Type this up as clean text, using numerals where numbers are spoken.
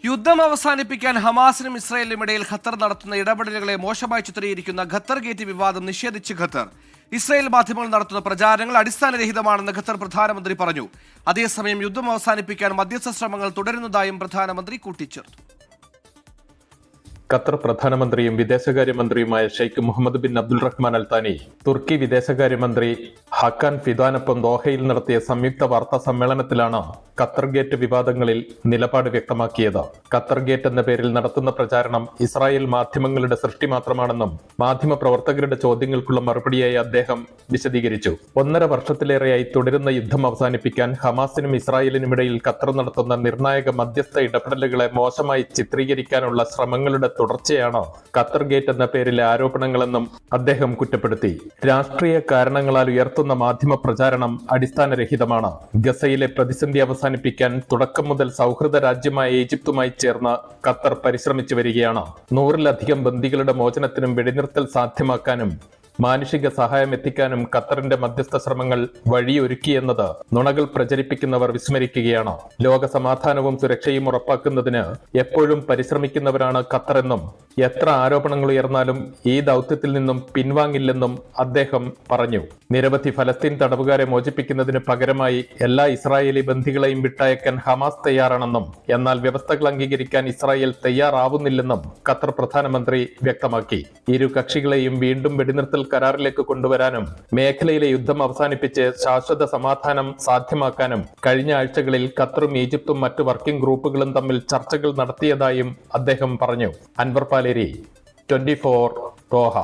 യുദ്ധം അവസാനിപ്പിക്കാൻ ഹമാസിനും ഇസ്രായേലിനും ഇടയിൽ ഖത്തർ നടത്തുന്ന ഇടപെടലുകളെ മോശമായി ചിത്രീകരിക്കുന്ന ഖത്തർ ഗേറ്റ് വിവാദം നിഷേധിച്ച് ഖത്തർ. ഇസ്രായേൽ മാധ്യമങ്ങൾ നടത്തുന്ന പ്രചാരണങ്ങൾ അടിസ്ഥാനരഹിതമാണെന്ന് ഖത്തർ പ്രധാനമന്ത്രി പറഞ്ഞു. അതേസമയം യുദ്ധം അവസാനിപ്പിക്കാൻ മധ്യസ്ഥ ശ്രമങ്ങൾ തുടരുന്നതായും പ്രധാനമന്ത്രി കൂട്ടിച്ചേർത്തു. ഖത്തർ പ്രധാനമന്ത്രിയും വിദേശകാര്യമന്ത്രിയുമായ ഷെയ്ഖ് മുഹമ്മദ് ബിൻ അബ്ദുൽ റഹ്മാൻ അൽ താനി തുർക്കി വിദേശകാര്യമന്ത്രി ഹക്കാൻ ഫിദാനൊപ്പം ദോഹയിൽ നടത്തിയ സംയുക്ത വാർത്താ സമ്മേളനത്തിലാണ് ഖത്തർ ഗേറ്റ് വിവാദങ്ങളിൽ നിലപാട് വ്യക്തമാക്കിയത്. ഖത്തർ ഗേറ്റ് എന്ന പേരിൽ നടത്തുന്ന പ്രചാരണം ഇസ്രായേൽ മാധ്യമങ്ങളുടെ സൃഷ്ടി മാത്രമാണെന്നും മാധ്യമ പ്രവർത്തകരുടെ ചോദ്യങ്ങൾക്കുള്ള മറുപടിയായി അദ്ദേഹം വിശദീകരിച്ചു. 1.5 വർഷത്തിലേറെയായി തുടരുന്ന യുദ്ധം അവസാനിപ്പിക്കാൻ ഹമാസിനും ഇസ്രായേലിനും ഇടയിൽ ഖത്തർ നടത്തുന്ന നിർണായക മധ്യസ്ഥ ഇടപെടലുകളെ മോശമായി ചിത്രീകരിക്കാനുള്ള ശ്രമങ്ങളുടെ തുടർച്ചയാണ് ഖത്തർ ഗേറ്റ് എന്ന പേരിലെ ആരോപണങ്ങളെന്നും അദ്ദേഹം കുറ്റപ്പെടുത്തി. രാഷ്ട്രീയ കാരണങ്ങളാൽ ഉയർത്തുന്ന മാധ്യമ പ്രചാരണം അടിസ്ഥാനരഹിതമാണ്. ഗസയിലെ പ്രതിസന്ധി അവസാനിപ്പിക്കാൻ തുടക്കം മുതൽ സൗഹൃദ രാജ്യമായ ഈജിപ്തുമായി ചേർന്ന് ഖത്തർ പരിശ്രമിച്ചു വരികയാണ്. 100-ലധികം ബന്ദികളുടെ മോചനത്തിനും വെടിനിർത്തൽ സാധ്യമാക്കാനും മാനുഷിക സഹായം എത്തിക്കാനും ഖത്തറിന്റെ മധ്യസ്ഥ ശ്രമങ്ങൾ വഴിയൊരുക്കിയെന്നത് നുണകൾ പ്രചരിപ്പിക്കുന്നവർ വിസ്മരിക്കുകയാണ്. ലോക സമാധാനവും സുരക്ഷയും ഉറപ്പാക്കുന്നതിന് എപ്പോഴും പരിശ്രമിക്കുന്നവരാണ് ഖത്തറെന്നും എത്ര ആരോപണങ്ങൾ ഉയർന്നാലും ഈ ദൗത്യത്തിൽ നിന്നും പിൻവാങ്ങില്ലെന്നും അദ്ദേഹം പറഞ്ഞു. നിരവധി ഫലസ്തീൻ തടവുകാരെ മോചിപ്പിക്കുന്നതിന് പകരമായി എല്ലാ ഇസ്രായേലി ബന്ദികളെയും വിട്ടയക്കാൻ ഹമാസ് തയ്യാറാണെന്നും എന്നാൽ വ്യവസ്ഥകൾ അംഗീകരിക്കാൻ ഇസ്രായേൽ തയ്യാറാവുന്നില്ലെന്നും ഖത്തർ പ്രധാനമന്ത്രി വ്യക്തമാക്കി. ഇരു കക്ഷികളെയും വീണ്ടും വെടിനിർത്തൽ കരാറിലേക്ക് കൊണ്ടുവരാനും മേഖലയിലെ യുദ്ധം അവസാനിപ്പിച്ച് ശാശ്വത സമാധാനം സാധ്യമാക്കാനും കഴിഞ്ഞ ആഴ്ചകളിൽ ഖത്തറും ഈജിപ്തും മറ്റു വർക്കിംഗ് ഗ്രൂപ്പുകളും തമ്മിൽ ചർച്ചകൾ നടത്തിയതായും അദ്ദേഹം പറഞ്ഞു. അൻവർ പാലേരി, 24 ദോഹ.